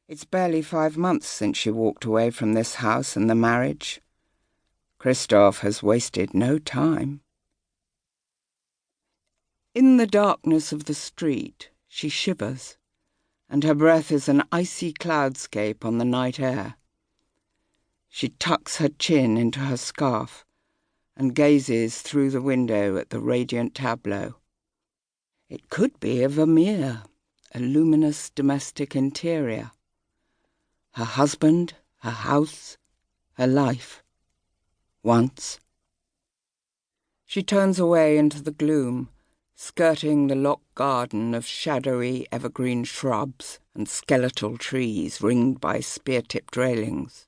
It's barely 5 months since she walked away from this house and the marriage. Christoph has wasted no time. In the darkness of the street, she shivers, and her breath is an icy cloudscape on the night air. She tucks her chin into her scarf and gazes through the window at the radiant tableau. It could be a Vermeer, a luminous domestic interior. Her husband, her house, her life. Once. She turns away into the gloom, skirting the locked garden of shadowy evergreen shrubs and skeletal trees ringed by spear-tipped railings.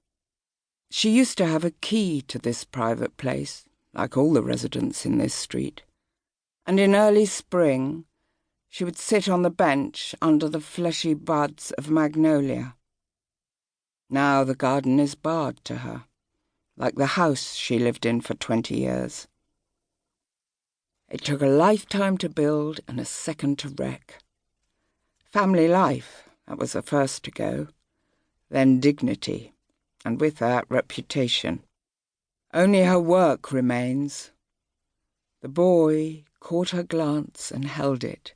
She used to have a key to this private place, like all the residents in this street, and in early spring she would sit on the bench under the fleshy buds of magnolia. Now the garden is barred to her, like the house she lived in for 20 years. It took a lifetime to build and a second to wreck. Family life, that was the first to go. Then dignity, and with that reputation. Only her work remains. The boy caught her glance and held it.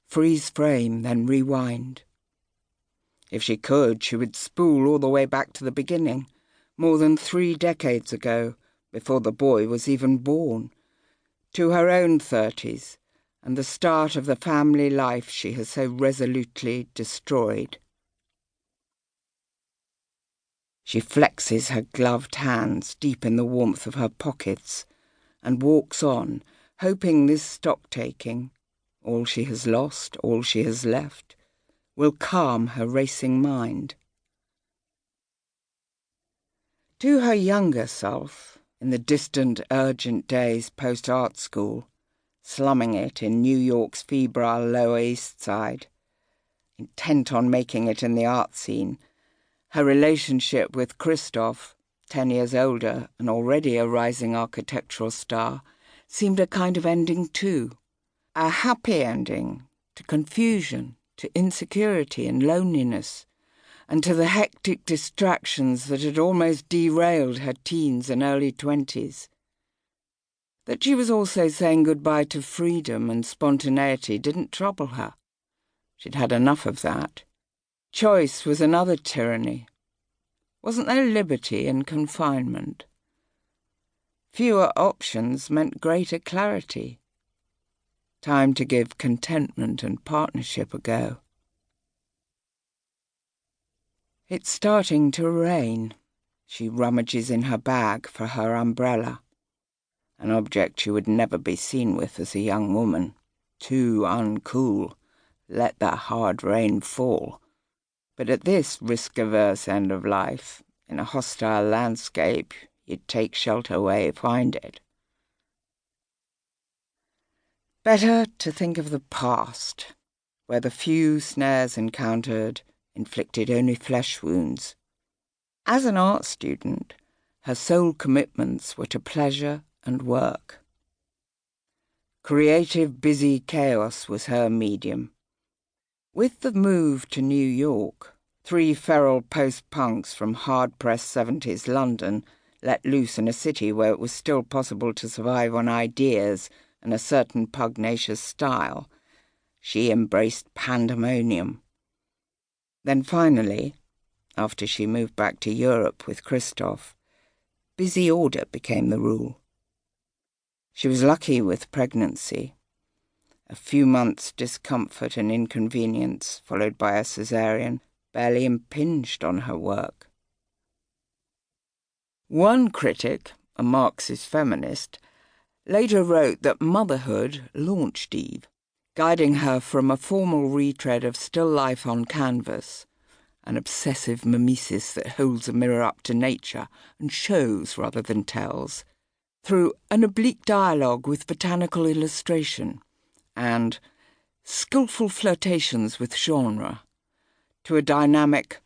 Freeze frame, then rewind. If she could, she would spool all the way back to the beginning, more than 3 decades ago, before the boy was even born, to her own 30s, and the start of the family life she has so resolutely destroyed. She flexes her gloved hands deep in the warmth of her pockets and walks on, hoping this stock-taking, all she has lost, all she has left, will calm her racing mind. To her younger self, in the distant, urgent days post-art school, slumming it in New York's febrile Lower East Side, intent on making it in the art scene, her relationship with Christoph, 10 years older and already a rising architectural star, seemed a kind of ending too. A happy ending to confusion, to insecurity and loneliness, and to the hectic distractions that had almost derailed her teens and early 20s. That she was also saying goodbye to freedom and spontaneity didn't trouble her. She'd had enough of that. Choice was another tyranny. Wasn't there liberty in confinement? Fewer options meant greater clarity. Time to give contentment and partnership a go. It's starting to rain. She rummages in her bag for her umbrella, an object she would never be seen with as a young woman. Too uncool. Let that hard rain fall. But at this risk-averse end of life, in a hostile landscape, you'd take shelter where you find it. Better to think of the past, where the few snares encountered inflicted only flesh wounds. As an art student, her sole commitments were to pleasure and work. Creative, busy chaos was her medium. With the move to New York, 3 feral post-punks from hard-pressed 70s London let loose in a city where it was still possible to survive on ideas and a certain pugnacious style, she embraced pandemonium. Then finally, after she moved back to Europe with Christoph, busy order became the rule. She was lucky with pregnancy. A few months' discomfort and inconvenience, followed by a caesarean, barely impinged on her work. One critic, a Marxist feminist, later wrote that motherhood launched Eve, guiding her from a formal retread of still life on canvas, an obsessive mimesis that holds a mirror up to nature and shows rather than tells, through an oblique dialogue with botanical illustration and skillful flirtations with genre, to a dynamic,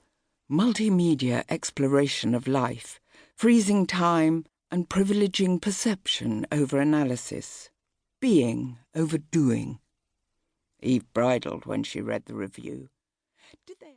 multimedia exploration of life, freezing time and privileging perception over analysis, being over doing. Eve bridled when she read the review.